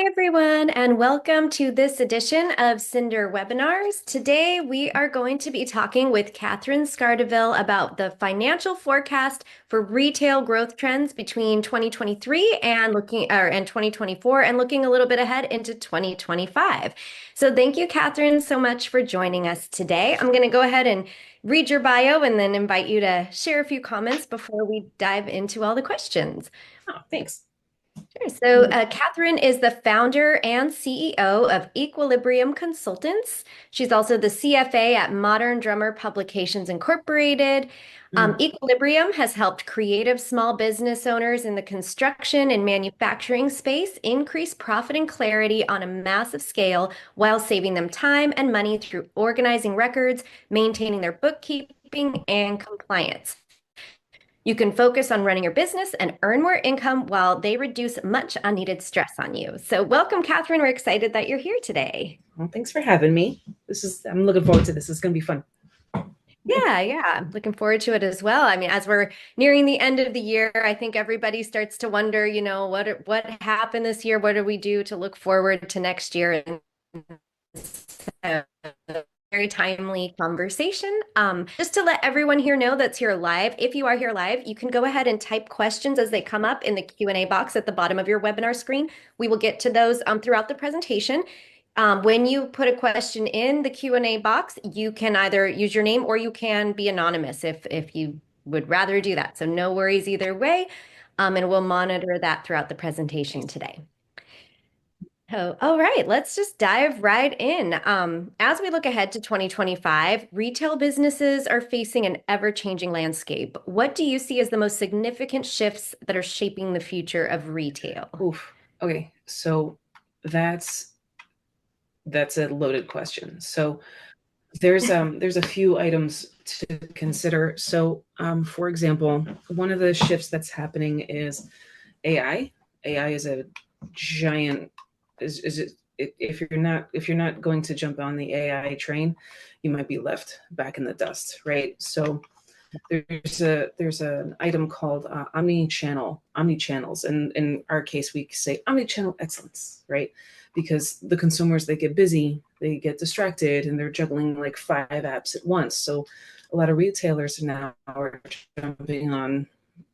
Hi, everyone, and welcome to this edition of Cinder Webinars. Today, we are going to be talking with Catherine Scardeville about the financial forecast for retail growth trends between 2023 and 2024, and looking a little bit ahead into 2025. So, thank you, Catherine, so much for joining us today. I'm going to go ahead and read your bio and then invite you to share a few comments before we dive into all the questions. Oh, thanks. Sure. So, Catherine is the founder and CEO of Equilibrium Consultants. She's also the CFA at Modern Drummer Publications Incorporated. Mm. Equilibrium has helped creative small business owners in the construction and manufacturing space increase profit and clarity on a massive scale while saving them time and money through organizing records, maintaining their bookkeeping, and compliance. You can focus on running your business and earn more income while they reduce much unneeded stress on you. So, welcome, Catherine. We're excited that you're here today. Well, thanks for having me. I'm looking forward to this. It's going to be fun. Yeah. Looking forward to it as well. I mean, as we're nearing the end of the year, I think everybody starts to wonder, what happened this year? What do we do to look forward to next year? And so, very timely conversation. Just to let everyone here know that's here live, if you are here live, you can go ahead and type questions as they come up in the Q&A box at the bottom of your webinar screen. We will get to those throughout the presentation. When you put a question in the Q&A box, you can either use your name or you can be anonymous if you would rather do that. So no worries either way, and we'll monitor that throughout the presentation today. Oh, all right, let's just dive right in. As we look ahead to 2025, retail businesses are facing an ever-changing landscape. What do you see as the most significant shifts that are shaping the future of retail? Oof. Okay, so that's that's a loaded question. So there's a few items to consider. So for example, one of the shifts that's happening is AI. AI is a giant is it if you're not going to jump on the AI train, you might be left back in the dust, right? So there's an item called omni-channels, and in our case we say omni-channel excellence, right? Because the consumers, they get busy, they get distracted, and they're juggling like 5 apps at once. So a lot of retailers now are jumping on,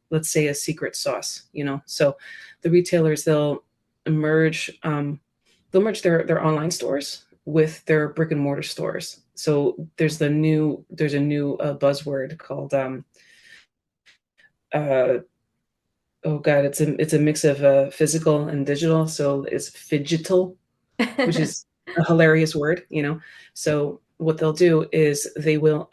let's say, a secret sauce, so the retailers, they'll merge their online stores with their brick and mortar stores. So there's a new buzzword called uh, oh god, it's a mix of physical and digital. So it's phygital, which is a hilarious word. So what they'll do is they will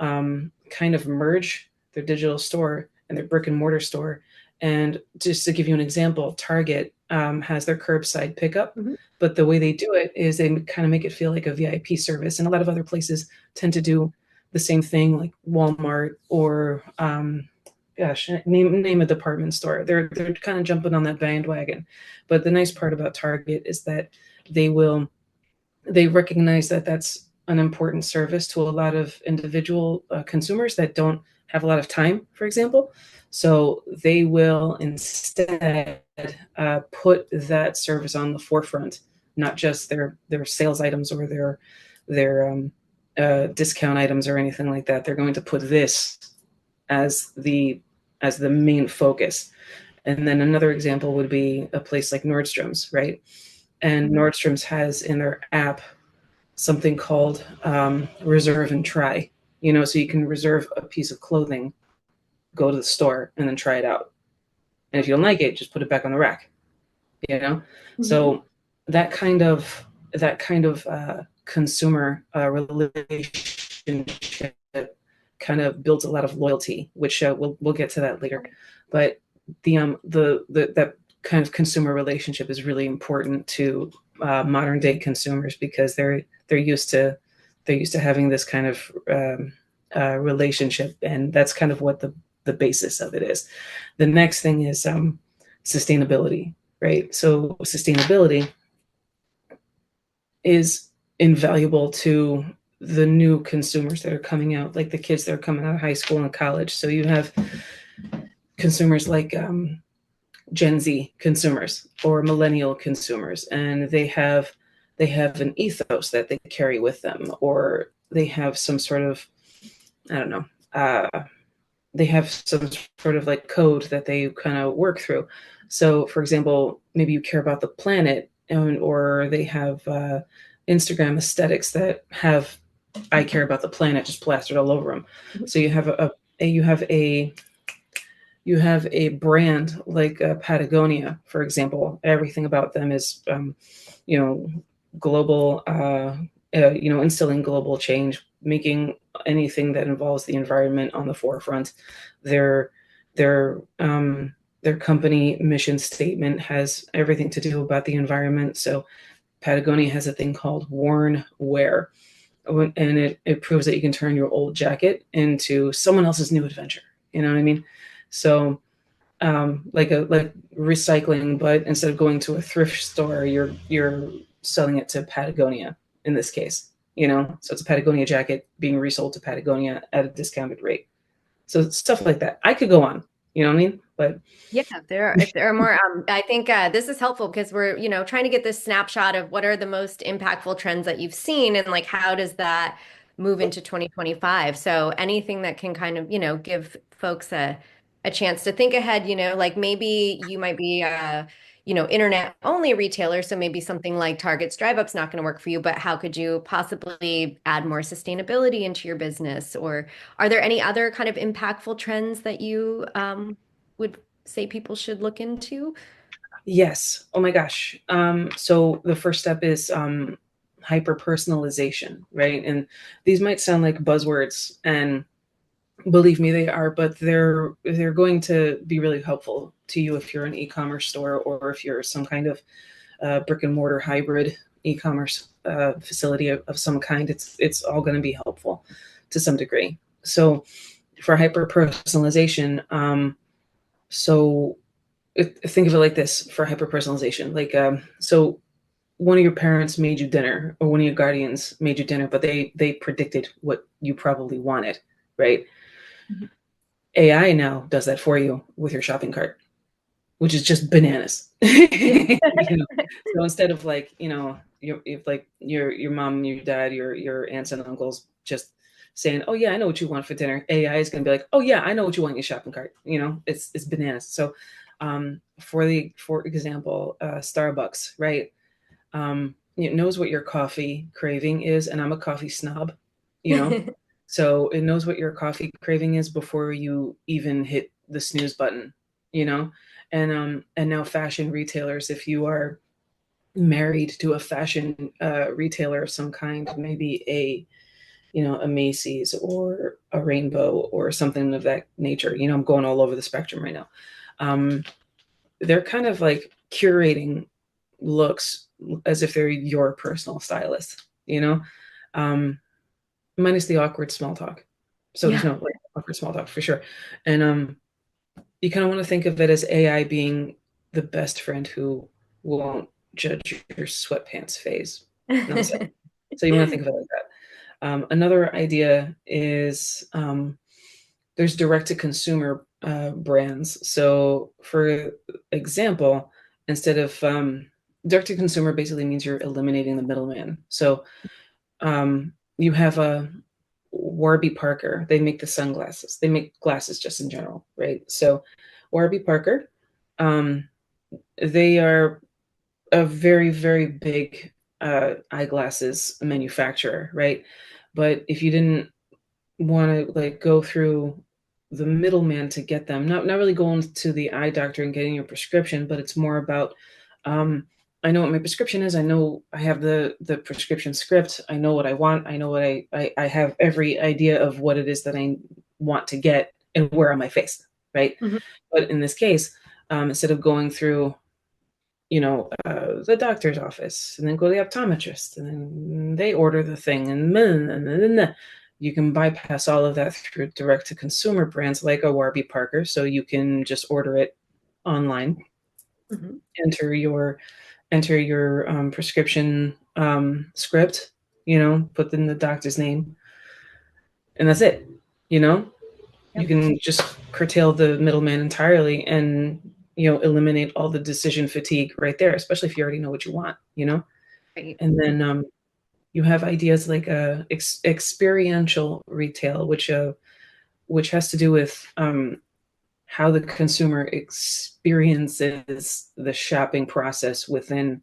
kind of merge their digital store and their brick and mortar store. And just to give you an example, Target has their curbside pickup, but the way they do it is they kind of make it feel like a VIP service. And a lot of other places tend to do the same thing, like Walmart or gosh, name a department store. They're kind of jumping on that bandwagon. But the nice part about Target is that they will they recognize that that's an important service to a lot of individual consumers that don't have a lot of time, for example. So they will instead put that service on the forefront, not just their sales items or their discount items or anything like that. They're going to put this as the main focus. And then another example would be a place like Nordstrom's, right? And Nordstrom's has in their app something called reserve and try. So you can reserve a piece of clothing, go to the store, and then try it out. And if you don't like it, just put it back on the rack. So that kind of consumer relationship kind of builds a lot of loyalty, which we'll get to that later. But that kind of consumer relationship is really important to modern day consumers, because they're used to having this kind of relationship, and that's kind of what the basis of it is. The next thing is sustainability, right? So sustainability is invaluable to the new consumers that are coming out, like the kids that are coming out of high school and college. So you have consumers like Gen Z consumers or millennial consumers, and they have an ethos that they carry with them, or they have some sort of, I don't know, they have some sort of like code that they kind of work through. So, for example, maybe you care about the planet, and, or they have Instagram aesthetics that have "I care about the planet" just plastered all over them. So you have a brand like Patagonia, for example. Everything about them is, you know, global, instilling global change, making anything that involves the environment on the forefront. Their their their company mission statement has everything to do about the environment. So Patagonia has a thing called Worn Wear, and it proves that you can turn your old jacket into someone else's new adventure. You know what I mean? So like recycling, but instead of going to a thrift store, you're selling it to Patagonia in this case. You know, so it's a Patagonia jacket being resold to Patagonia at a discounted rate. So stuff like that. I could go on. You know what I mean? But Yeah, if there are more, I think this is helpful because we're, trying to get this snapshot of what are the most impactful trends that you've seen and like how does that move into 2025. So anything that can kind of, give folks a chance to think ahead, like maybe you might be internet only retailer, so maybe something like Target's Drive Up's not going to work for you, but how could you possibly add more sustainability into your business? Or are there any other kind of impactful trends that you would say people should look into? yes, oh my gosh. So the first step is hyper personalization, right? And these might sound like buzzwords, and believe me, they are, but they're going to be really helpful to you if you're an e-commerce store, or if you're some kind of brick and mortar hybrid e-commerce facility of some kind. It's all going to be helpful to some degree. So for hyper personalization, so think of it like this for hyper personalization. Like, so one of your parents made you dinner, or one of your guardians made you dinner, but they predicted what you probably wanted, right? Mhm. AI now does that for you with your shopping cart, which is just bananas. Yeah. So instead of like, if like your mom, your dad, your aunts and uncles just saying, "Oh yeah, I know what you want for dinner," AI is going to be like, "Oh yeah, I know what you want in your shopping cart." It's bananas. So, for example, Starbucks, right? It knows what your coffee craving is, and I'm a coffee snob, you know, so it knows what your coffee craving is before you even hit the snooze button, you know? And now fashion retailers, if you are married to a fashion retailer of some kind, maybe a Macy's or a Rainbow or something of that nature. I'm going all over the spectrum right now. Um, they're kind of like curating looks as if they're your personal stylist, um, minus the awkward small talk. So there's Yeah. no like awkward small talk for sure. And you kind of want to think of it as AI being the best friend who won't judge your sweatpants phase. No, so you want to think of it like that. Another idea is there's direct to consumer brands. So, for example, instead of direct to consumer, basically means you're eliminating the middleman. So, you have a Warby Parker. They make the sunglasses. They make glasses just in general, right? So, Warby Parker, um, they are a very, very big eyeglasses manufacturer, right? But if you didn't want to like go through the middleman to get them, not really going to the eye doctor and getting your prescription, but it's more about, um, I know what my prescription is. I know I have the prescription script. I know what I want. I know what I have every idea of what it is that I want to get and where on my face, right? Mhm. But in this case, instead of going through the doctor's office, and then go to the optometrist, and then they order the thing, and then you can bypass all of that through direct to consumer brands like a Warby Parker. So you can just order it online, Mhm. enter your prescription script, put in the doctor's name, and that's it. You know, you Yep. can just curtail the middleman entirely, and eliminate all the decision fatigue right there, especially if you already know what you want. Right. And then you have ideas like experiential retail, which has to do with how the consumer experiences the shopping process within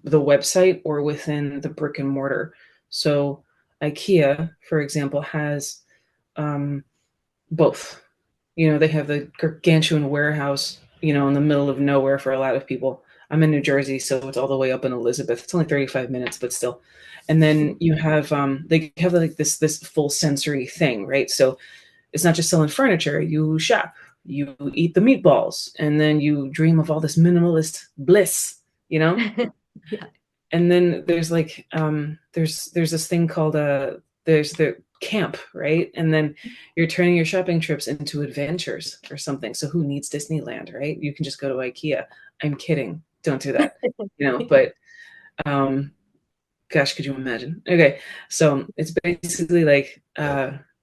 the website or within the brick and mortar. So IKEA, for example, has um, both. They have the gargantuan warehouse, in the middle of nowhere for a lot of people. I'm in New Jersey, so it's all the way up in Elizabeth. It's only 35 minutes, but still. And then you have they have like this full sensory thing, right? So it's not just selling furniture. You shop, you eat the meatballs, and then you dream of all this minimalist bliss. Yeah. And then there's like there's this thing called there's the camp, right? And then you're turning your shopping trips into adventures or something. So who needs Disneyland, right? You can just go to IKEA. I'm kidding. Don't do that. But um gosh, could you imagine? Okay. So it's basically like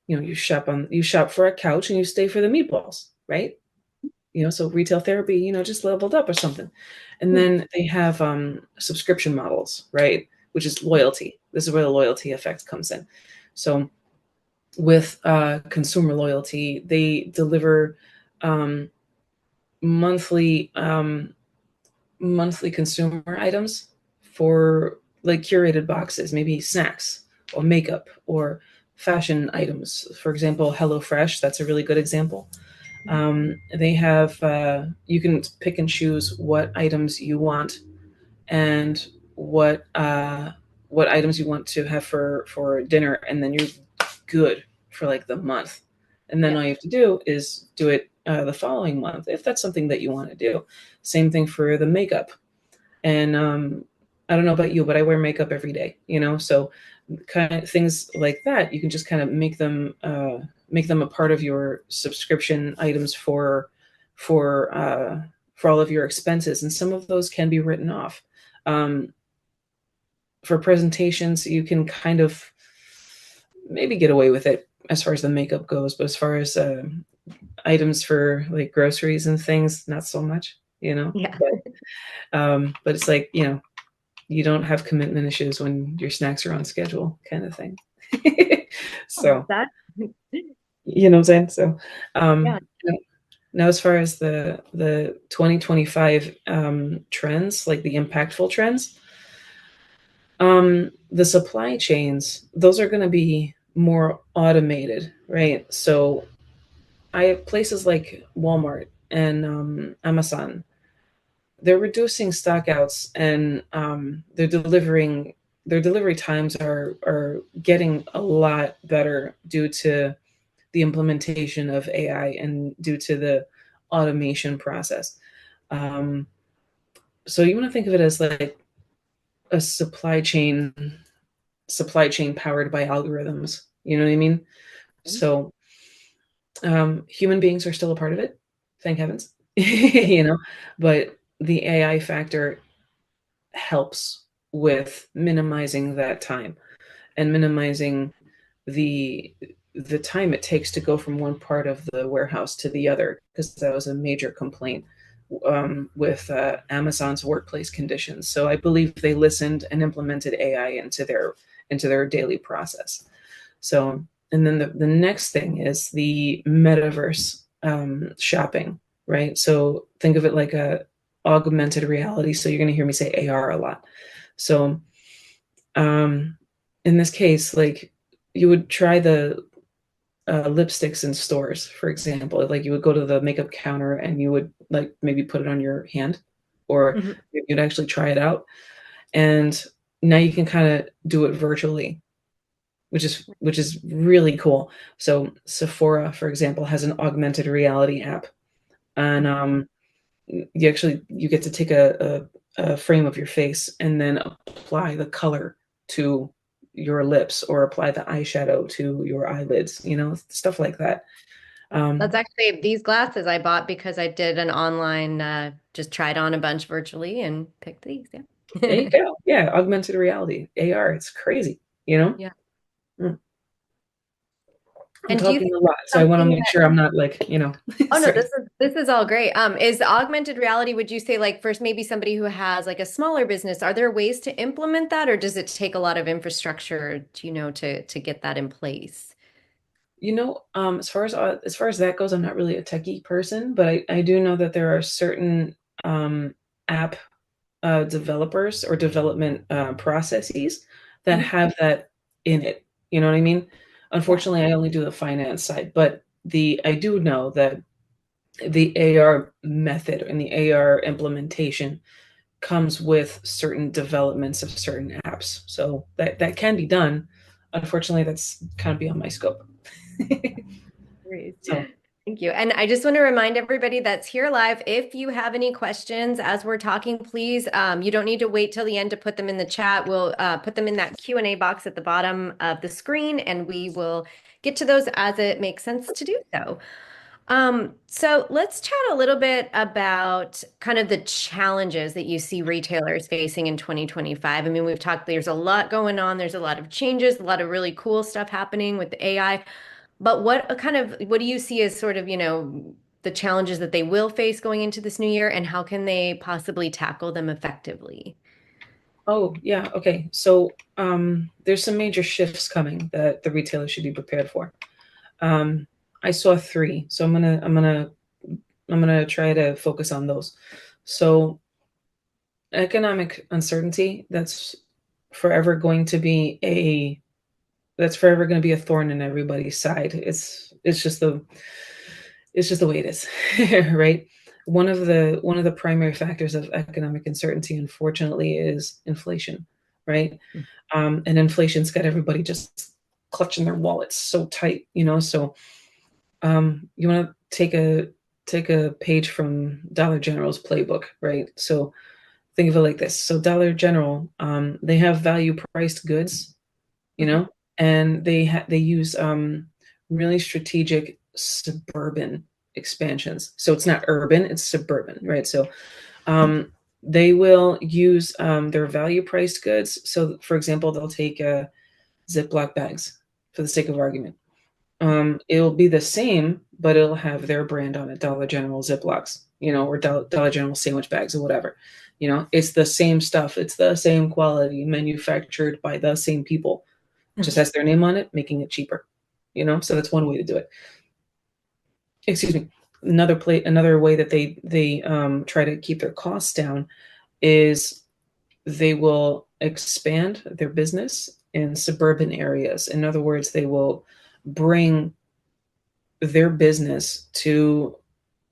you shop for a couch and you stay for the meatballs, right? So retail therapy, just leveled up or something. And then they have subscription models, right? Which is loyalty. This is where the loyalty effect comes in. So with consumer loyalty, they deliver um, monthly monthly consumer items for like curated boxes, maybe snacks or makeup or fashion items. For example, HelloFresh, that's a really good example. They have you can pick and choose what items you want and what items you want to have for dinner, and then you're good for like the month. And then Yeah. all you have to do is do it the following month if that's something that you want to do. Same thing for the makeup. And I don't know about you, but I wear makeup every day. So kind of things like that, you can just kind of make them a part of your subscription items for all of your expenses, and some of those can be written off. Um, for presentations, you can kind of maybe get away with it as far as the makeup goes, but as far as items for like groceries and things, not so much. Yeah. But it's like, you don't have commitment issues when your snacks are on schedule, kind of thing. So, That, you know what I'm saying? So, yeah. now as far as the 2025 trends, like the impactful trends, the supply chains, those are going to be more automated, right? So, I have places like Walmart and Amazon. They're reducing stockouts, and their delivery times are getting a lot better due to the implementation of AI and due to the automation process. Um, so you want to think of it as like a supply chain powered by algorithms. You know what I mean? So human beings are still a part of it, thank heavens. But the AI factor helps with minimizing that time and minimizing the the time it takes to go from one part of the warehouse to the other, because that was a major complaint with Amazon's workplace conditions. So I believe they listened and implemented AI into their daily process. So, and then the next thing is the metaverse shopping, right? So think of it like a augmented reality. So you're going to hear me say AR a lot. So um, in this case, like you would try the lipsticks in stores, for example. Like you would go to the makeup counter and you would like maybe put it on your hand, or Mhm. you'd actually try it out. And now you can kind of do it virtually, which is really cool. So Sephora, for example, has an augmented reality app, and you get to take a frame of your face and then apply the color to your lips or apply the eyeshadow to your eyelids, stuff like that. That's Um, actually these glasses I bought because I did an online, just tried on a bunch virtually and picked these. there you Yeah. go. Yeah, augmented reality, AR. It's crazy. Yeah. Mm. I'm And do you talking think a lot, so I want to something make sure I'm not like, Oh no, sorry. this is all great. Is augmented reality, would you say like first maybe somebody who has like a smaller business, are there ways to implement that or does it take a lot of infrastructure, to get that in place? As far as that goes, I'm not really a techie person, but I do know that there are certain app developers or development processes that Mhm. have that in it. You know what I mean? Yeah. Unfortunately, I only do the finance side, but the I do know that the AR method and the AR implementation comes with certain developments of certain apps. So that can be done. Unfortunately, that's kind of beyond my scope. Great. So, Thank you. And I just want to remind everybody that's here live, if you have any questions as we're talking, please, you don't need to wait till the end to put them in the chat. We'll put them in that Q&A box at the bottom of the screen, and we will get to those as it makes sense to do so. So let's chat a little bit about kind of the challenges that you see retailers facing in 2025. I mean, we've talked, there's a lot going on, there's a lot of changes, a lot of really cool stuff happening with the AI. But what do you see as sort of, the challenges that they will face going into this new year, and how can they possibly tackle them effectively? oh yeah, okay. So there's some major shifts coming that the retailer should be prepared for. Um, I saw three, so I'm gonna try to focus on those. So economic uncertainty, forever going to be a that's forever going to be a thorn in everybody's side. It's just the way it is, right? One of the primary factors of economic uncertainty, unfortunately, is inflation, right? And inflation's got everybody just clutching their wallets so tight, So you want to take a page from Dollar General's playbook, right? So think of it like this. So Dollar General, they have value priced goods, you Mhm. know, and they use really strategic suburban expansions. So it's not urban, it's suburban, right? So um, they will use their value priced goods. So for example, they'll take Ziploc bags for the sake of argument. It'll be the same, but it'll have their brand on it, Dollar General Ziplocs, or Dollar General sandwich bags or whatever. It's the same stuff. It's the same quality, manufactured by the same people. Just has their name on it, making it cheaper. So that's one way to do it. Excuse me. Another way that they try to keep their costs down is they will expand their business in suburban areas. In other words, they will bring their business to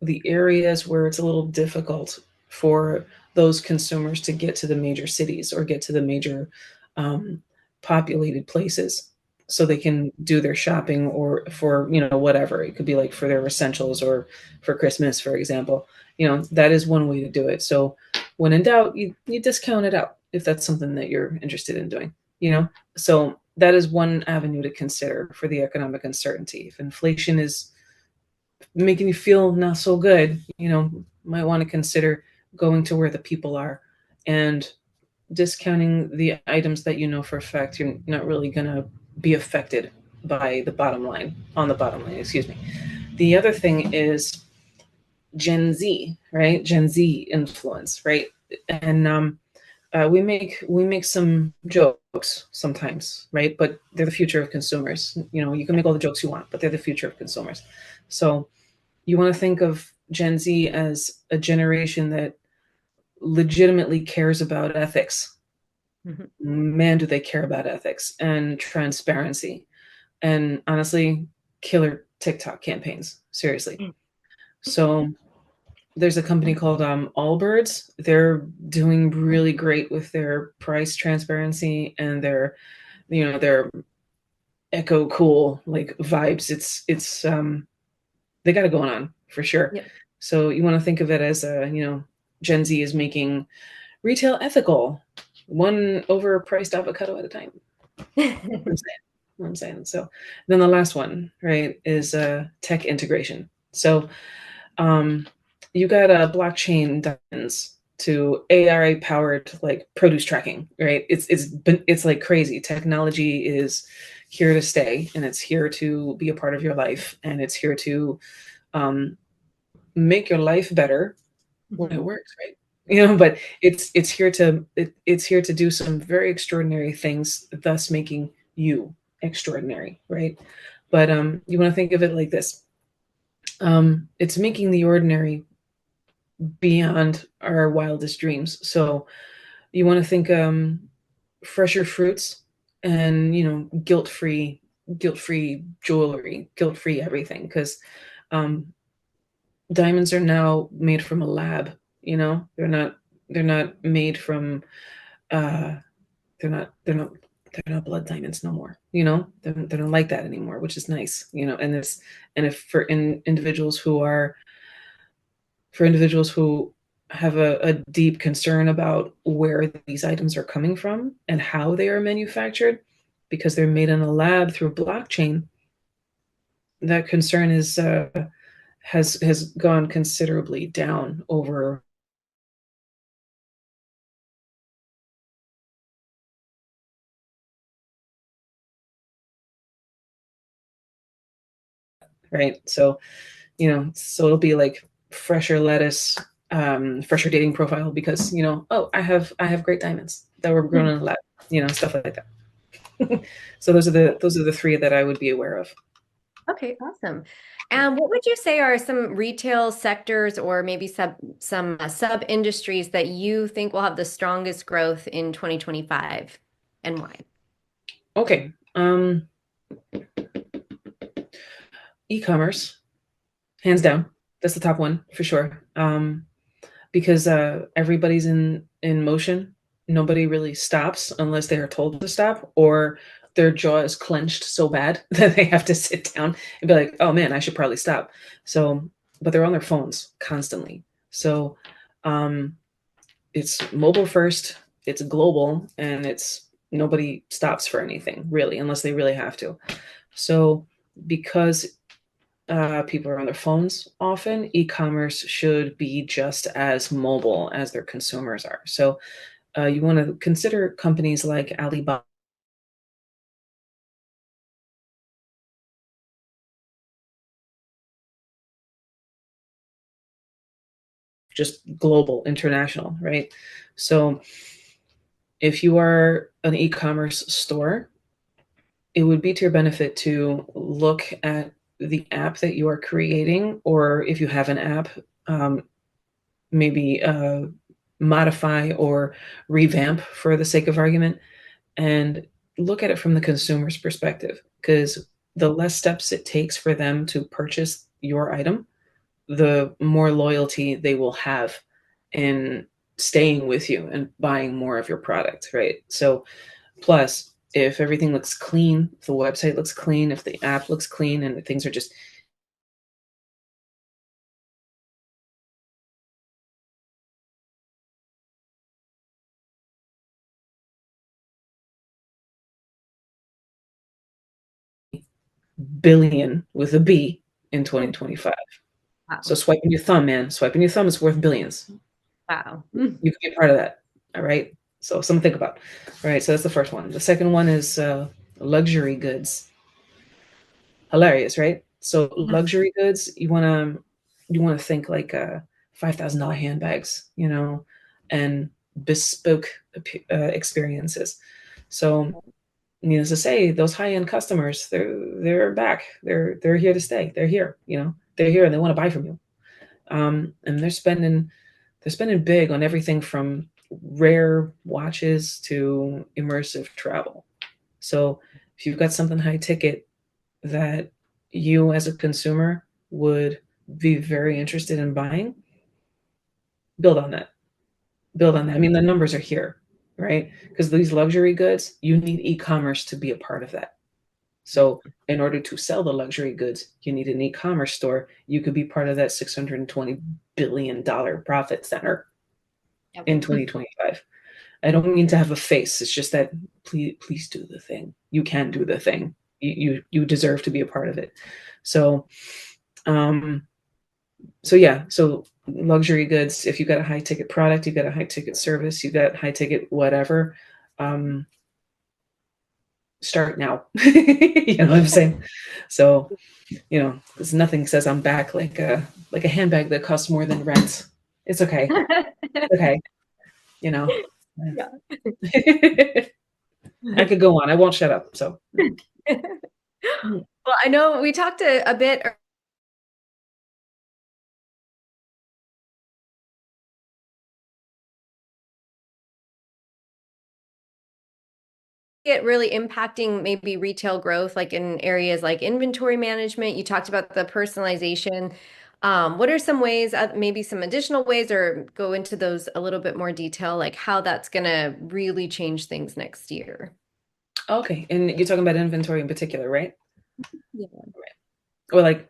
the areas where it's a little difficult for those consumers to get to the major cities or get to the major um, populated places so they can do their shopping or for whatever it could be, like for their essentials or for Christmas, for example. That is one way to do it. So when in doubt, you discount it out if that's something that you're interested in doing. So that is one avenue to consider for the economic uncertainty. If inflation is making you feel not so good, might want to consider going to where the people are and discounting the items that you know for a fact you're not really going to be affected by the bottom line, excuse me. The other thing is Gen Z, right? Gen Z influence, right? And we make some jokes sometimes, right? But they're the future of consumers. You can make all the jokes you want, but they're the future of consumers. So you want to think of Gen Z as a generation that legitimately cares about ethics. Mhm. Man, do they care about ethics and transparency and honestly, killer TikTok campaigns. Seriously. So there's a company called Allbirds. They're doing really great with their price transparency and their eco cool like vibes. It's they got it going on for sure. Yep. So you want to think of it as Gen Z is making retail ethical, one overpriced avocado at a time. I'm saying. I'm saying. So then the last one, right, is tech integration. So um, you got a blockchain diamonds to AI powered like produce tracking, right? It's like crazy. Technology is here to stay, and it's here to be a part of your life, and it's here to um, make your life better when it Mhm. works, right? You know, but it's here to it's here to do some very extraordinary things, thus making you extraordinary, right? But you want to think of it like this. It's making the ordinary beyond our wildest dreams. So you want to think fresher fruits and guilt-free jewelry, guilt-free everything, because um, diamonds are now made from a lab. They're not made from uh, they're not they're not blood diamonds no more. They don't like that anymore, which is nice. And if individuals who are for individuals who have a deep concern about where these items are coming from and how they are manufactured, because they're made in a lab through blockchain, that concern has gone considerably down over, right? So it'll be like fresher lettuce, fresher dating profile because oh, I have great diamonds that were grown in a lab, stuff like that. So those are the three that I would be aware of. Okay, awesome. And what would you say are some retail sectors or maybe some sub industries that you think will have the strongest growth in 2025 and why? Okay. E-commerce, hands down. That's the top one for sure. Because everybody's in motion. Nobody really stops unless they are told to stop, or their jaw is clenched so bad that they have to sit down and be like, "Oh man, I should probably stop." So, but they're on their phones constantly. So, um, it's mobile first, it's global, and it's nobody stops for anything really, unless they really have to. So, because people are on their phones often, e-commerce should be just as mobile as their consumers are. So you want to consider companies like Alibaba, just global, international, right? So if you are an e-commerce store, it would be to your benefit to look at the app that you are creating, or if you have an app, um, maybe modify or revamp for the sake of argument, and look at it from the consumer's perspective, because the less steps it takes for them to purchase your item, the more loyalty they will have in staying with you and buying more of your product, right? So, plus, if everything looks clean, if the website looks clean, if the app looks clean, and things are just billion with a B in 2025. So Wow. swiping your thumb, man, swiping your thumb is worth billions. Wow. You can be part of that. All right. So something to think about. All right. So that's the first one. The second one is luxury goods. Hilarious, right? So luxury goods, you want to think like $5,000 handbags, and bespoke experiences. So needless to say, those high end customers, they're back. They're here to stay. They're here. They're here and they want to buy from you. And they're spending big on everything from rare watches to immersive travel. So if you've got something high ticket that you as a consumer would be very interested in buying, build on that. Build on that. I mean, the numbers are here, right? Because these luxury goods, you need e-commerce to be a part of that. So in order to sell the luxury goods, you need an e-commerce store. You could be part of that $620 billion profit center Yep. in 2025. I don't mean to have a face. It's just that please do the thing. You can do the thing. You deserve to be a part of it. So um yeah, so luxury goods, if you got a high ticket product, you got a high ticket service, you got high ticket whatever, um start now. You know what I'm saying? So, there's nothing says I'm back like a handbag that costs more than rent. It's okay. Okay. You know. Yeah. I could go on. I won't shut up. So, Well, I know we talked a bit it really impacting maybe retail growth, like in areas like inventory management. You talked about the personalization. What are some ways, maybe some additional ways, or go into those a little bit more detail, like how that's going to really change things next year? okay. And you're talking about inventory in particular, right? Yeah. Or like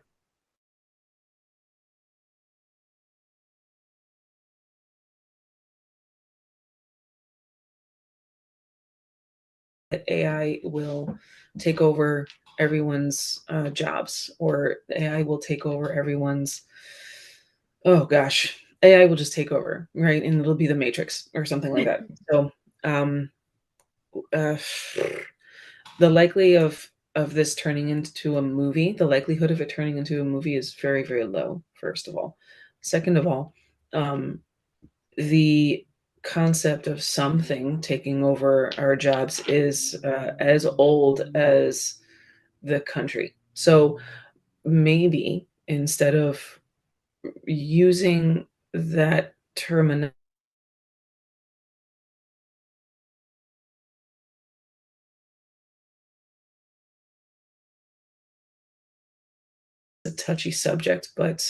that AI will take over everyone's jobs, or AI will take over everyone's, oh gosh, AI will just take over, right? And it'll be the Matrix or something like that. So, um, uh, the likely of this turning into a movie, the likelihood of it turning into a movie is very, very low, first of all. Second of all, um, the concept of something taking over our jobs is as old as the country. So maybe instead of using that terminology, a touchy subject, but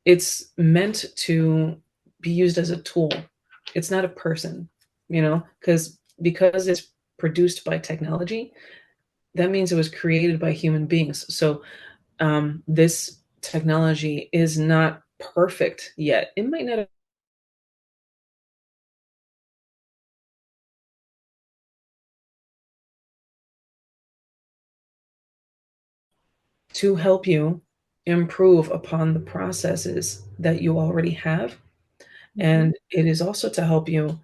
it's meant to be used as a tool. It's not a person, because it's produced by technology. That means it was created by human beings. So this technology is not perfect yet. It might not to help you improve upon the processes that you already have. Mhm. And it is also to help you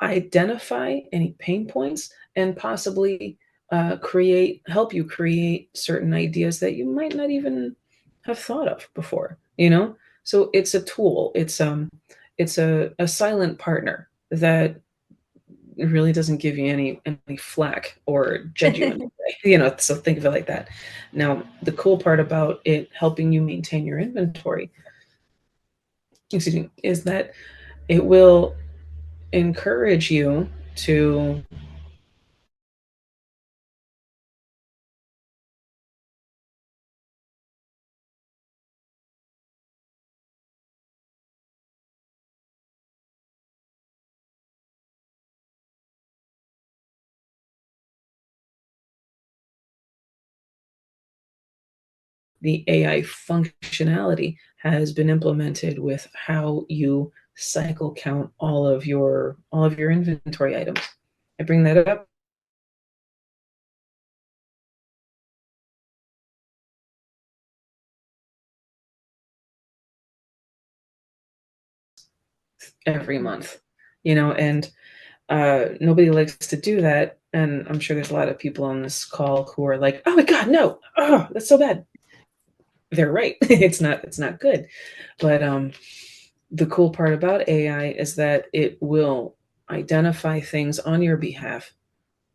identify any pain points and possibly help you create certain ideas that you might not even have thought of before. So it's a tool. It's a silent partner that really doesn't give you any flack or judge you in any way. So think of it like that. Now, the cool part about it helping you maintain your inventory, excuse me, is that it will encourage you to the AI functionality has been implemented with how you cycle count all of your inventory items. I bring that up every month, and nobody likes to do that. And I'm sure there's a lot of people on this call who are like, "Oh my God, no! Oh, that's so bad." They're right. It's not good. But the cool part about AI is that it will identify things on your behalf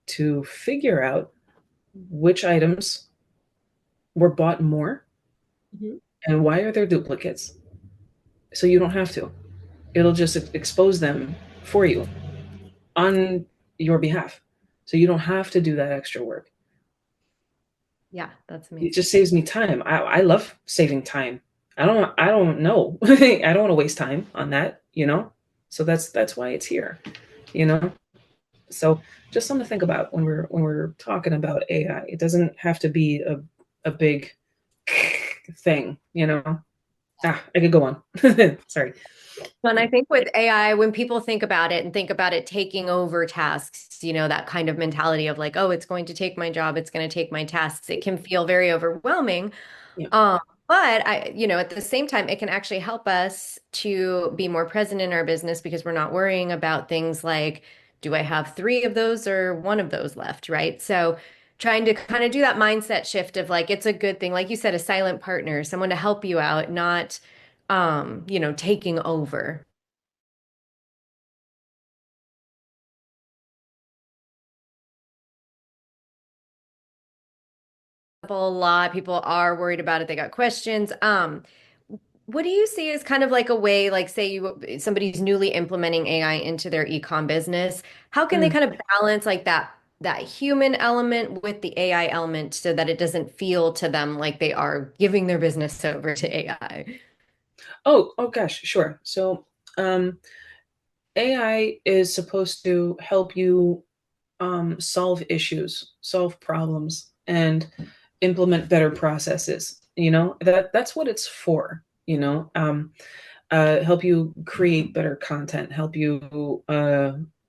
to figure out which items were bought more Mhm. and why are there duplicates. So you don't have to. It'll just expose them for you on your behalf. So you don't have to do that extra work. Yeah, that's It amazing. just saves me time. I love saving time. I don't know. I don't want to waste time on that. So that's why it's here, you know. So just something to think about when we're talking about AI. It doesn't have to be a big thing. I could go on. Sorry. And I think with AI, when people think about it and think about it taking over tasks, that kind of mentality of like, oh, it's going to take my job, it's going to take my tasks, it can feel very overwhelming. Yeah. Um, but at the same time, it can actually help us to be more present in our business because we're not worrying about things like Do I have three of those or one of those left, right? So trying to kind of do that mindset shift of like it's a good thing, like you said, a silent partner, someone to help you out, not taking over. A lot people are worried about it. They got questions. What do you see as kind of like a way, like say somebody's newly implementing AI into their ecom business, how can they Mm. kind of balance like that human element with the AI element so that it doesn't feel to them like they are giving their business over to AI? Oh gosh, sure. So, AI is supposed to help you solve issues, solve problems, and implement better processes. That's what it's for. Help you create better content, help you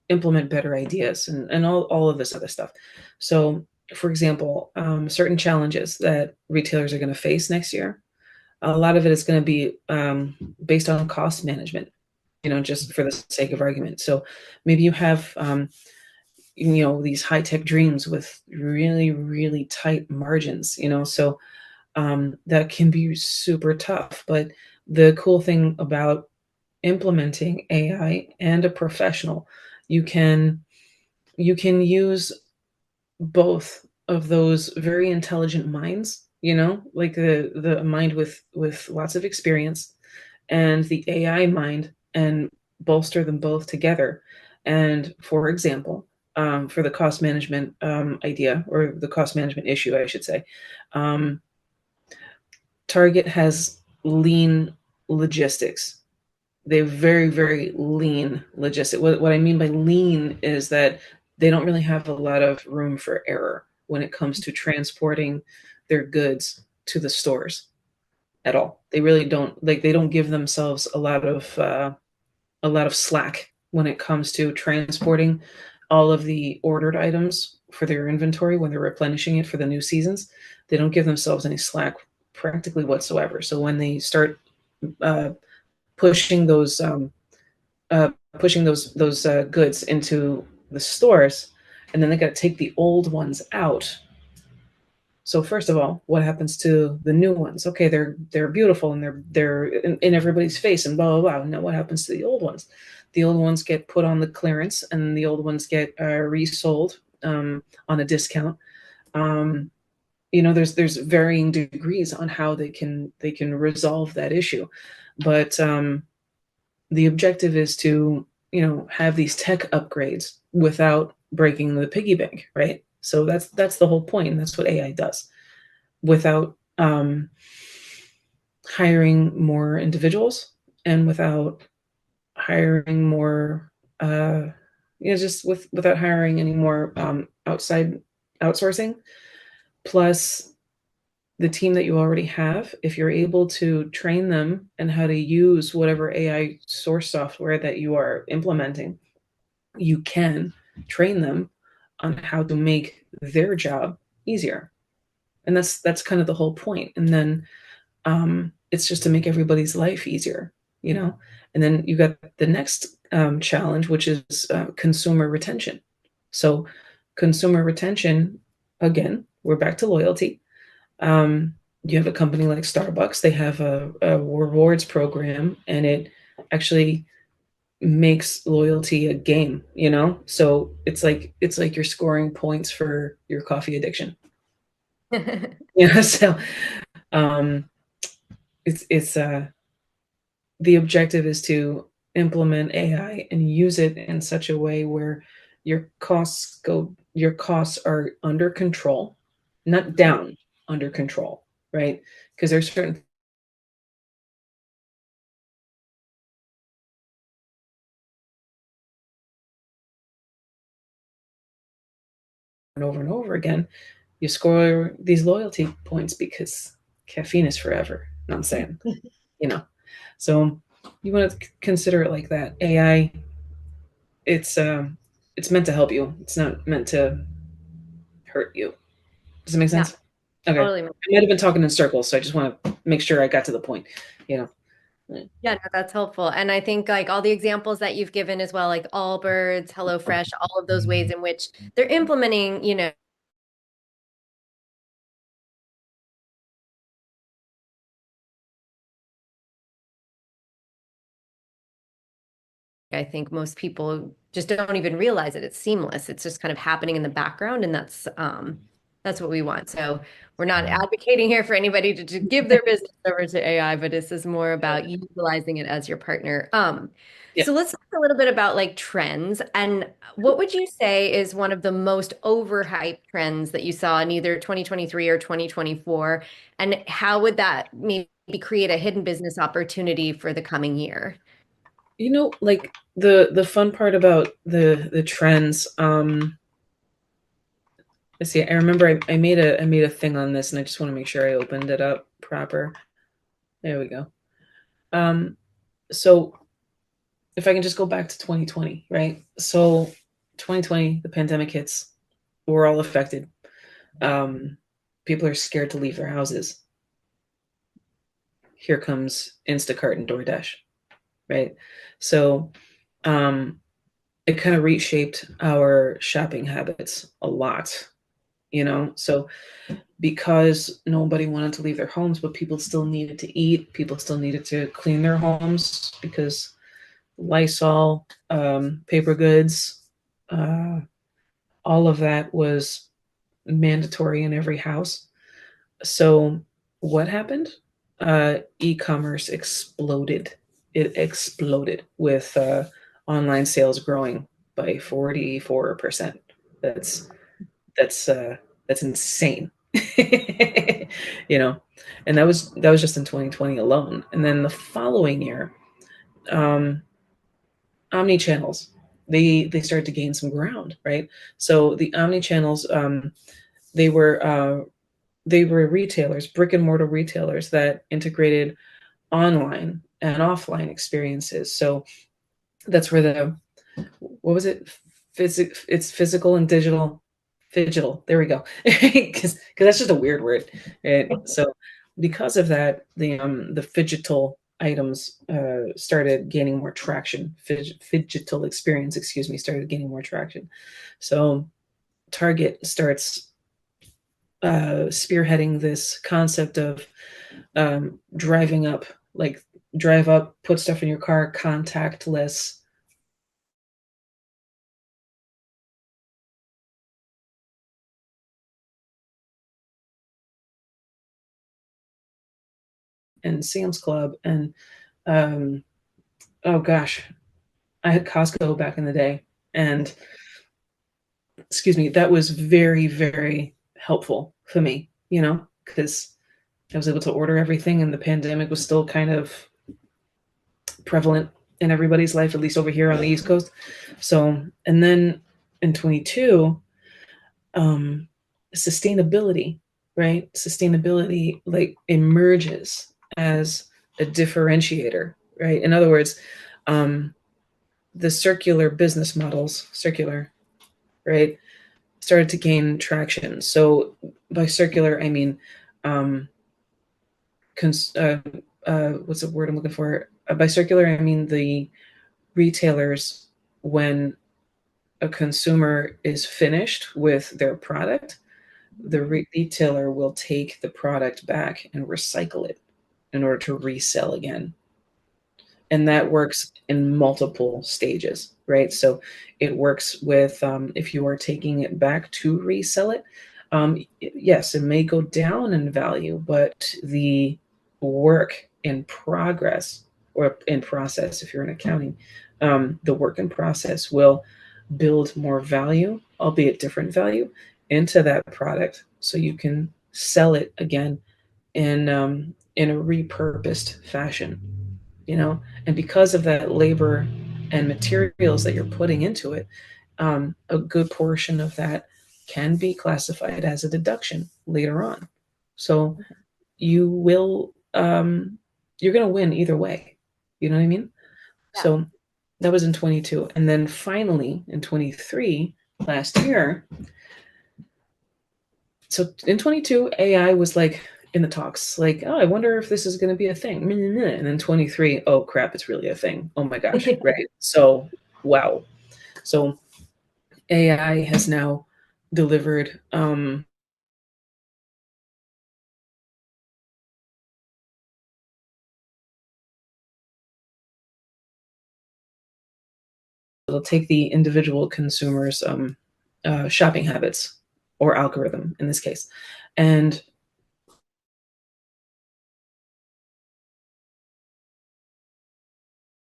implement better ideas, and all of this other stuff. So, for example, certain challenges that retailers are going to face next year, a lot of it is going to be based on cost management, just for the sake of argument. So maybe you have these high tech dreams with really, really tight margins, so that can be super tough. But the cool thing about implementing AI and a professional, you can you can use both of those very intelligent minds, like the mind with lots of experience and the AI mind, and bolster them both together. And for example, for the cost management idea, or the cost management issue, I should say, um, Target has lean logistics. They have very, very lean logistics. What I mean by lean is that they don't really have a lot of room for error when it comes to transporting their goods to the stores at all. They really don't, like, they don't give themselves a lot of slack when it comes to transporting all of the ordered items for their inventory when they're replenishing it for the new seasons. They don't give themselves any slack practically whatsoever. So when they start uh, pushing those goods into the stores, and then they got to take the old ones out. So first of all, what happens to the new ones? Okay, they're beautiful and they're in everybody's face and blah blah blah. Now what happens to the old ones? The old ones get put on the clearance, and the old ones get resold on a discount. Um, there's varying degrees on how they can resolve that issue, but the objective is to have these tech upgrades without breaking the piggy bank, right? So that's the whole point, and that's what AI does, without hiring more individuals, and without hiring more just without hiring any more outside outsourcing. Plus, the team that you already have, if you're able to train them and how to use whatever AI source software that you are implementing, you can train them on how to make their job easier. And that's kind of the whole point. And then it's just to make everybody's life easier, you know. And then you got the next challenge, which is consumer retention. So consumer retention, again, we're back to loyalty. You have a company like Starbucks, they have a rewards program, and it actually makes loyalty a game, so it's like you're scoring points for your coffee addiction. So um it's the objective is to implement AI and use it in such a way where your costs are under control, not down, under control, right? Because there's certain over and over again, you score these loyalty points because caffeine is forever. You know what I'm saying? You know. So you want to consider it like that. AI, it's meant to help you. It's not meant to hurt you. Does it make Yeah, sense? Okay. I totally. might have been talking in circles, so I just want to make sure I got to the point. You know. Yeah, no, that's helpful. And I think like all the examples that you've given as well, like Allbirds, HelloFresh, all of those ways in which they're implementing, I think most people just don't even realize it. It's seamless. It's just kind of happening in the background, and that's what we want. So we're not advocating here for anybody to give their business over to AI, but this is more about utilizing it as your partner. Yeah. So let's talk a little bit about like trends. And what would you say is one of the most overhyped trends that you saw in either 2023 or 2024? And how would that maybe create a hidden business opportunity for the coming year? Like the fun part about the trends, let's see, I remember I made a thing on this and I just want to make sure I opened it up proper. There we go. Um, so if I can just go back to 2020, right? So 2020, the pandemic hits, we're all affected. Um, People are scared to leave their houses. Here comes Instacart and DoorDash, right? So um, it kind of reshaped our shopping habits a lot, So because nobody wanted to leave their homes, but people still needed to eat, people still needed to clean their homes because Lysol, paper goods, uh, all of that was mandatory in every house. So what happened? E-commerce exploded. It exploded with online sales growing by 44%. That's that's uh, that's insane. you know, and that was just in 2020 alone. And then the following year, um, omni channels they started to gain some ground, right? So the omni channels, they were uh, they were retailers, brick and mortar retailers that integrated online and offline experiences. So that's where the what was it? It's physical and digital. Digital. There we go. Because that's just a weird word, right? So because of that, the phygital items started gaining more traction. Phygital experience, excuse me, started gaining more traction. So Target starts spearheading this concept of driving up, like drive up, put stuff in your car, contactless, and Sam's Club, and um, oh gosh, I had Costco back in the day, and excuse me, that was very, very helpful for me, because I was able to order everything, and the pandemic was still kind of prevalent in everybody's life, at least over here on the East Coast. So, and then in 22, um, sustainability, right? Sustainability like emerges as a differentiator, right? In other words, um, the circular business models, circular, right, started to gain traction. So by circular, I mean, um, cons- uh, what's the word I'm looking for? By circular, I mean the retailers, when a consumer is finished with their product, the retailer will take the product back and recycle it in order to resell again. And that works in multiple stages, right? So it works with if you are taking it back to resell it, yes, it may go down in value, but the work in progress or in process, if you're in accounting, the work in process will build more value, albeit different value, into that product, so you can sell it again in a repurposed fashion, and because of that labor and materials that you're putting into it, a good portion of that can be classified as a deduction later on. So you will you're going to win either way. You know what I mean? Yeah. So that was in 22, and then finally in 23 last year. So in 22, AI was like in the talks, like, oh, I wonder if this is going to be a thing. And then 23, oh crap, it's really a thing. Oh my gosh, right? So, wow. So AI has now delivered it'll take the individual consumer's shopping habits or algorithm in this case, and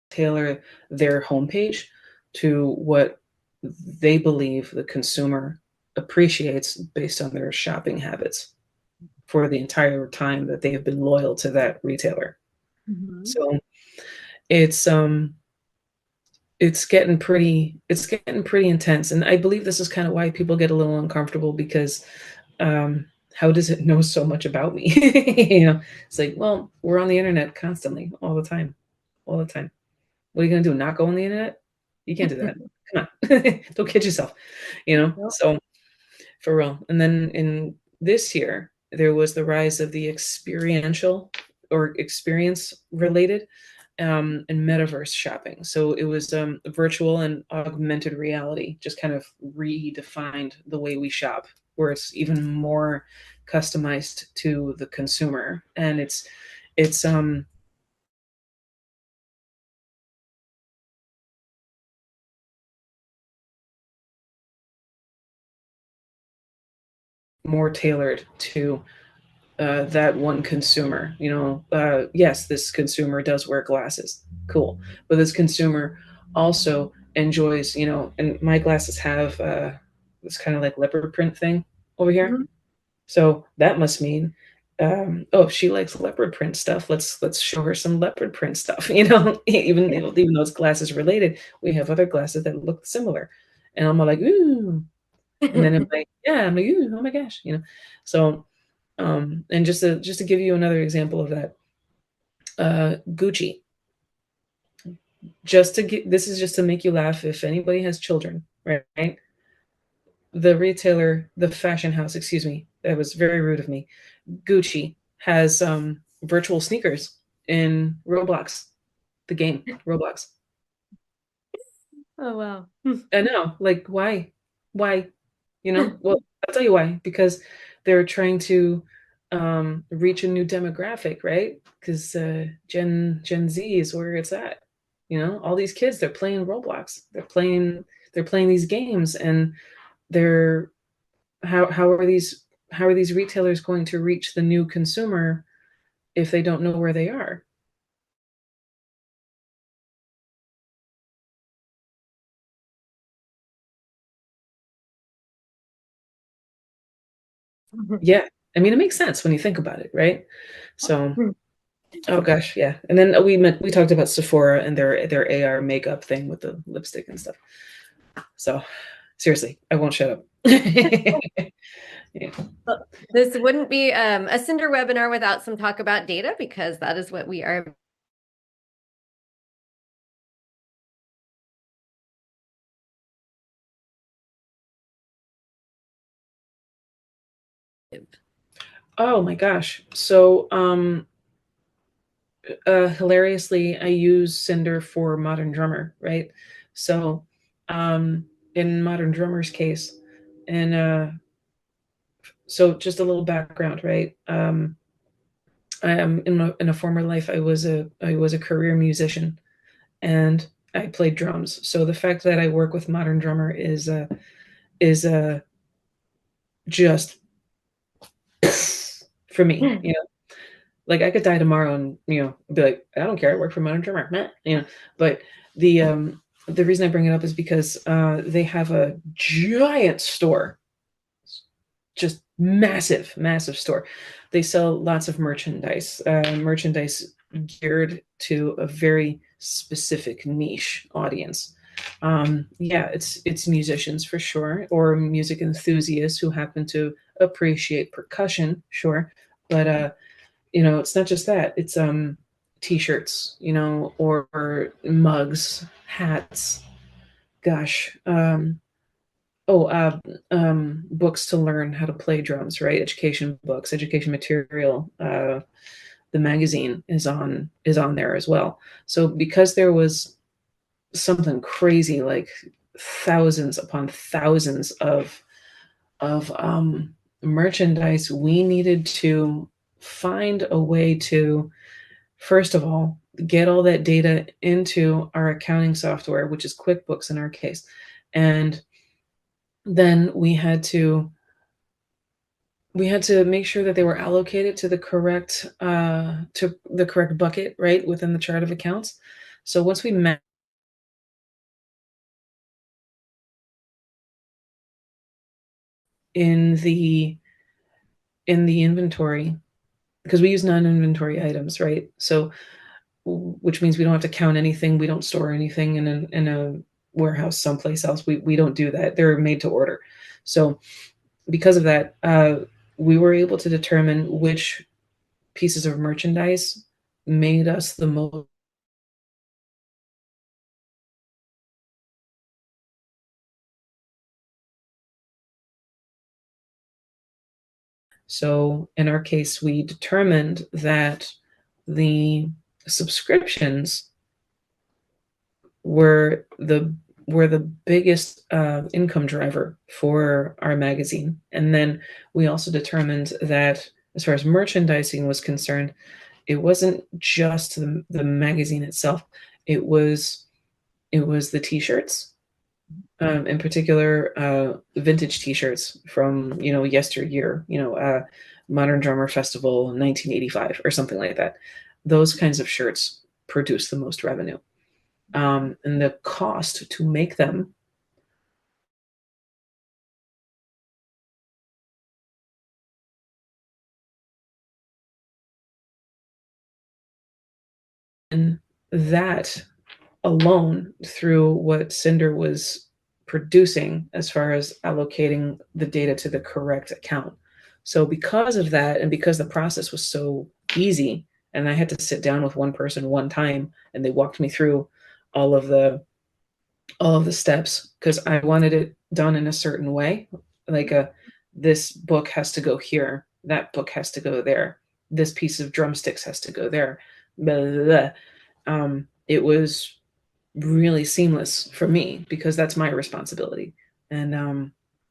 tailor their homepage to what they believe the consumer appreciates based on their shopping habits for the entire time that they have been loyal to that retailer. Mhm. So it's um it's getting pretty intense, and I believe this is kind of why people get a little uncomfortable because how does it know so much about me? It's like, well, we're on the internet constantly, all the time, all the time. What are you gonna do? Not go on the internet? You can't do that. Come on, don't kid yourself. Nope. So for real. And then in this year, there was the rise of the experiential or experience related and metaverse shopping. So it was virtual and augmented reality, just kind of redefined the way we shop, where it's even more customized to the consumer, and it's more tailored to that one consumer. Yes, this consumer does wear glasses, cool, but this consumer also enjoys, and my glasses have this kind of like leopard print thing over here. Mhm. So that must mean, oh, if she likes leopard print stuff, let's show her some leopard print stuff. Even Yeah. even though it's glasses related, we have other glasses that look similar, and I'm all like, ooh, and then I'm like, yeah, I'm like, ooh, oh my gosh. So and just to give you another example of that, Gucci. Just to get this is just to make you laugh. If anybody has children, right? The retailer, the fashion house, excuse me, that was very rude of me. Gucci has virtual sneakers in Roblox, the game Roblox. Oh, wow. I know, like, why? Well, I'll tell you why. Because they're trying to reach a new demographic, right? Because Gen Z is where it's at. All these kids, they're playing Roblox. They're playing these games, and they're how are these retailers going to reach the new consumer if they don't know where they are? Yeah, I mean, it makes sense when you think about it, right? So, oh gosh, yeah. And then we talked about Sephora and their AR makeup thing with the lipstick and stuff. So, seriously, I won't shut up. Yeah. Well, this wouldn't be a Cinder webinar without some talk about data because that is what we are. Oh my gosh. So, hilariously, I use Cinder for Modern Drummer, right? So, in Modern Drummer's case, and so just a little background, right? I am in a former life, I was a career musician, and I played drums. So the fact that I work with Modern Drummer is just for me. Like I could die tomorrow and be like, I don't care. I work for Modern Drummer, meh, But the reason I bring it up is because they have a giant store, just massive, massive store. They sell lots of merchandise geared to a very specific niche audience. Yeah, it's musicians for sure, or music enthusiasts who happen to appreciate percussion, sure. But it's not just that. It's t-shirts, or mugs, hats. Gosh, Oh, books to learn how to play drums, right? Education books, education material. The magazine is on there as well. So because there was something crazy like thousands upon thousands of merchandise, we needed to find a way to, first of all, get all that data into our accounting software, which is QuickBooks in our case. And then we had to make sure that they were allocated to the correct bucket, right, within the chart of accounts. So once we met in the inventory, because we use non-inventory items, right? So which means we don't have to count anything. We don't store anything in a warehouse someplace else. We don't do that. They're made to order. So because of that, we were able to determine which pieces of merchandise made us the most. So in our case, we determined that the subscriptions were the were the biggest income driver for our magazine. And then we also determined that as far as merchandising was concerned, it wasn't just the magazine itself. It was the t-shirts, in particular, vintage t-shirts from, yesteryear, Modern Drummer Festival 1985 or something like that. Those kinds of shirts produce the most revenue. And the cost to make them, and that alone, through what Cinder was producing as far as allocating the data to the correct account. So because of that, and because the process was so easy, and I had to sit down with one person one time, and they walked me through all of the steps, because I wanted it done in a certain way. Like this book has to go here, that book has to go there, this piece of drumsticks has to go there. Blah, blah, blah. It was really seamless for me because that's my responsibility. And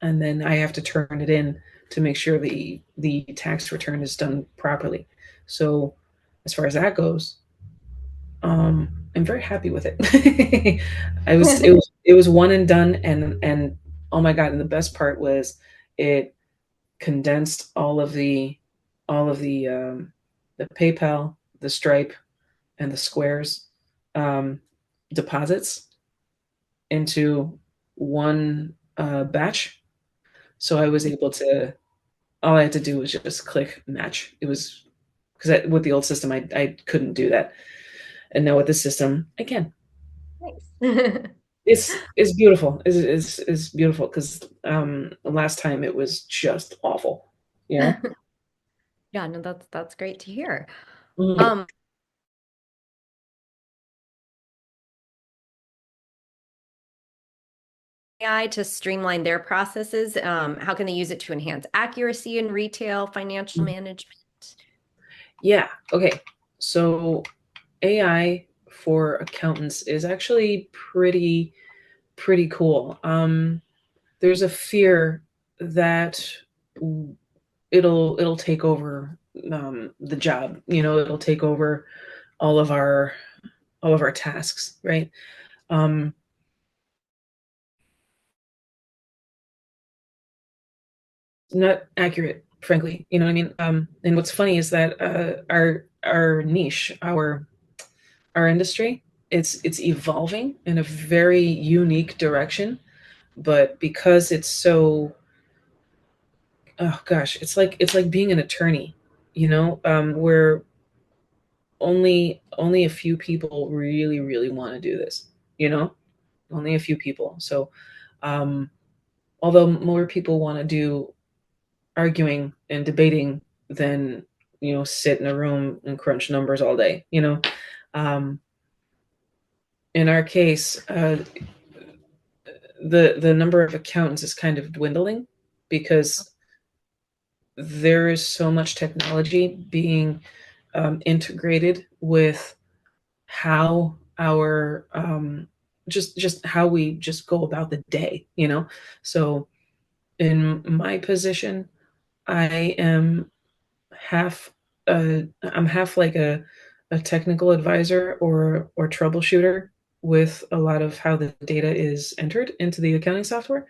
then I have to turn it in to make sure the tax return is done properly. So as far as that goes, I'm very happy with it. It was one and done, and oh my god, and the best part was it condensed all of the PayPal, the Stripe, and the Squares um, deposits into one batch. So I was able to, all I had to do was just click match. It was because with the old system, I couldn't do that. And now with this system, I can. Nice. It's beautiful. Is beautiful because last time it was just awful, you know? Yeah, no, that's great to hear. Mhm. Um, AI to streamline their processes. How can they use it to enhance accuracy in retail financial management? Yeah. Okay. So AI for accountants is actually pretty cool. There's a fear that it'll take over the job. It'll take over all of our tasks, right? Um, Not accurate, frankly. You know what I mean? And what's funny is that our niche, our industry, it's evolving in a very unique direction. But because it's so, oh gosh, it's like being an attorney, where only a few people really want to do this, you know, only a few people. So, um, although more people want to do arguing and debating than sit in a room and crunch numbers all day. Um, in our case, the number of accountants is kind of dwindling because there is so much technology being integrated with how our just how we just go about the day, you know. So in my position, I am half I'm half like a technical advisor or troubleshooter with a lot of how the data is entered into the accounting software.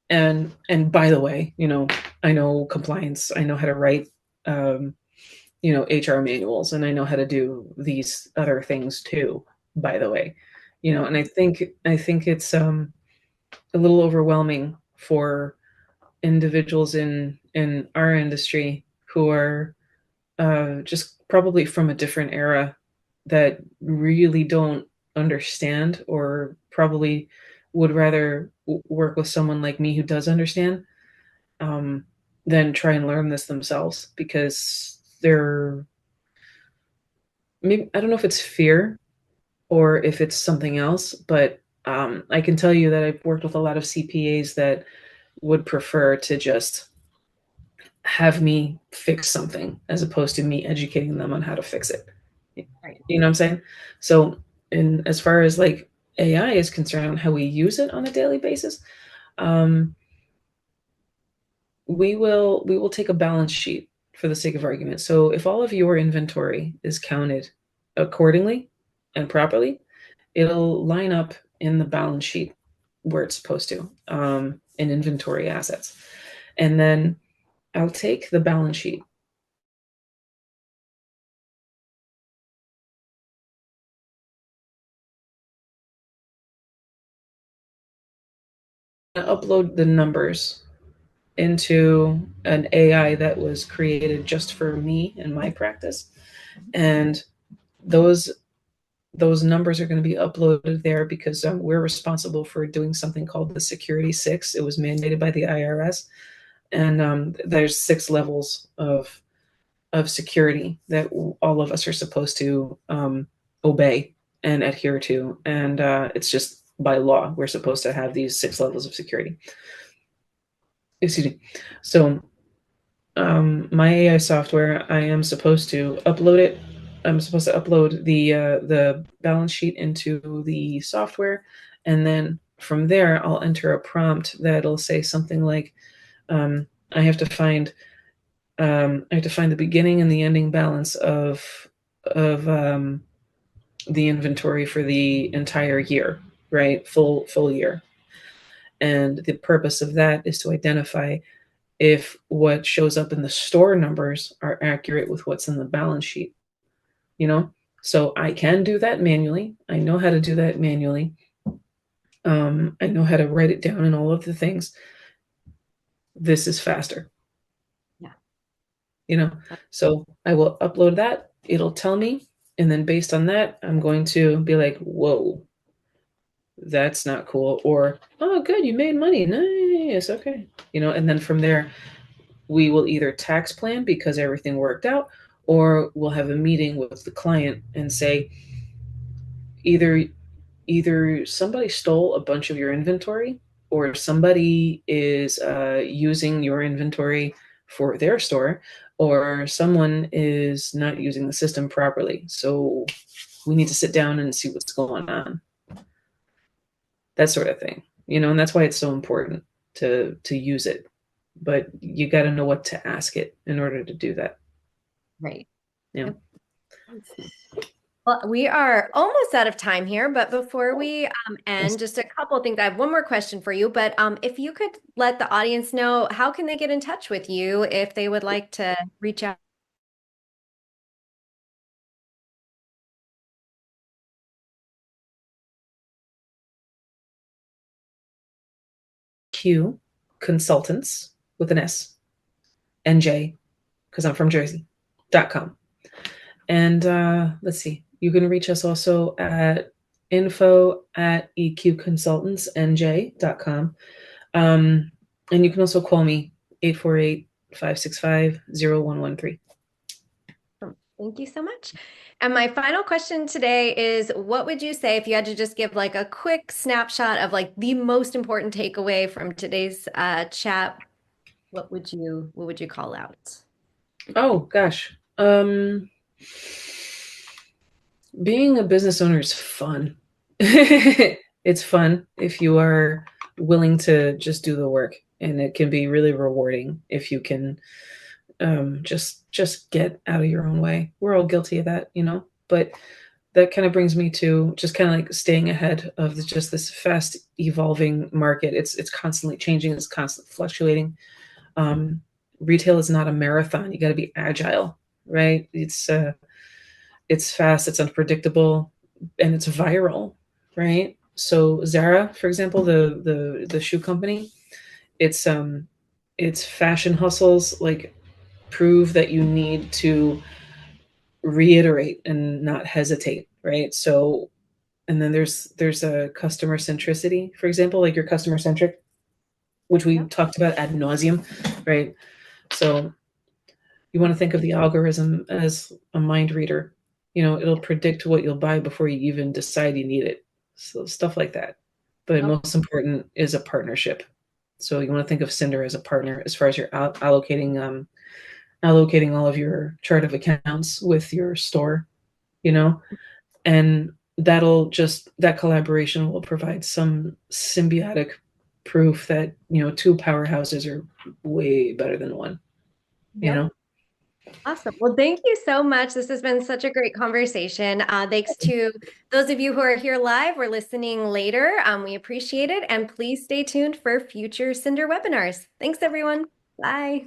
And by the way, you know, I know compliance, I know how to write um, you know, HR manuals, and I know how to do these other things too, by the way. You know, and I think it's a little overwhelming for individuals in our industry who are just probably from a different era that really don't understand, or probably would rather work with someone like me who does understand, um, than try and learn this themselves, because they're, maybe I don't know if it's fear or if it's something else, but I can tell you that I've worked with a lot of CPAs that would prefer to just have me fix something as opposed to me educating them on how to fix it. Right. You know what I'm saying? So, in as far as like AI is concerned, how we use it on a daily basis, um, we will take a balance sheet for the sake of argument. So, if all of your inventory is counted accordingly and properly, it'll line up in the balance sheet where it's supposed to, in inventory assets. And then I'll take the balance sheet, upload the numbers into an AI that was created just for me and my practice. And those those numbers are going to be uploaded there because we're responsible for doing something called the Security Six. It was mandated by the IRS, and there's 6 levels of security that all of us are supposed to obey and adhere to, and it's just by law we're supposed to have these 6 levels of security. Excuse me. So my AI software, I am supposed to upload it. I'm supposed to upload the balance sheet into the software, and then from there, I'll enter a prompt that'll say something like, um, "I have to find I have to find the beginning and the ending balance of the inventory for the entire year, right? Full year." And the purpose of that is to identify if what shows up in the store numbers are accurate with what's in the balance sheet, you know? So I can do that manually. I know how to do that manually. I know how to write it down and all of the things. This is faster, Yeah. you know? So I will upload that. It'll tell me. And then based on that, I'm going to be like, whoa, that's not cool. Or, oh, good, you made money. Nice. Okay. You know, and then from there, we will either tax plan because everything worked out, or we'll have a meeting with the client and say, either somebody stole a bunch of your inventory, or somebody is using your inventory for their store, or someone is not using the system properly. So we need to sit down and see what's going on. That sort of thing, you know, and that's why it's so important to use it. But you got to know what to ask it in order to do that. Right. Yeah. Yep. Well, we are almost out of time here, but before we Yes. end, just a couple things. I have one more question for you, but if you could let the audience know, how can they get in touch with you if they would like to reach out? Q Consultants with an S, NJ, because I'm from Jersey.com. And let's see, you can reach us also at info@eqconsultantsnj.com. And you can also call me 848-565-0113. Thank you so much. And my final question today is, what would you say if you had to just give like a quick snapshot of like the most important takeaway from today's chat? What would you call out? Oh gosh. Being a business owner is fun. It's fun if you are willing to just do the work, and it can be really rewarding if you can just get out of your own way. We're all guilty of that, you know. But that kind of brings me to just kind of like staying ahead of just this fast evolving market. It's constantly changing. It's constantly fluctuating. Um, Retail is not a marathon. You got to be agile, right? It's fast, it's unpredictable, and it's viral, right? So Zara, for example, the shoe company, it's it's fashion hustles like prove that you need to reiterate and not hesitate, right? So and then there's a customer centricity, for example, like you're customer centric, which we Yep. talked about ad nauseum, right? So you want to think of the algorithm as a mind reader. You know, it'll predict what you'll buy before you even decide you need it. So stuff like that. But Oh, most important is a partnership. So you want to think of Cinder as a partner as far as you're allocating all of your chart of accounts with your store, you know, and that collaboration will provide some symbiotic proof that, you know, two powerhouses are way better than one, you yep. know. Awesome. Well, thank you so much. This has been such a great conversation. Thanks to those of you who are here live or listening later. We appreciate it. And please stay tuned for future Cinder webinars. Thanks, everyone. Bye.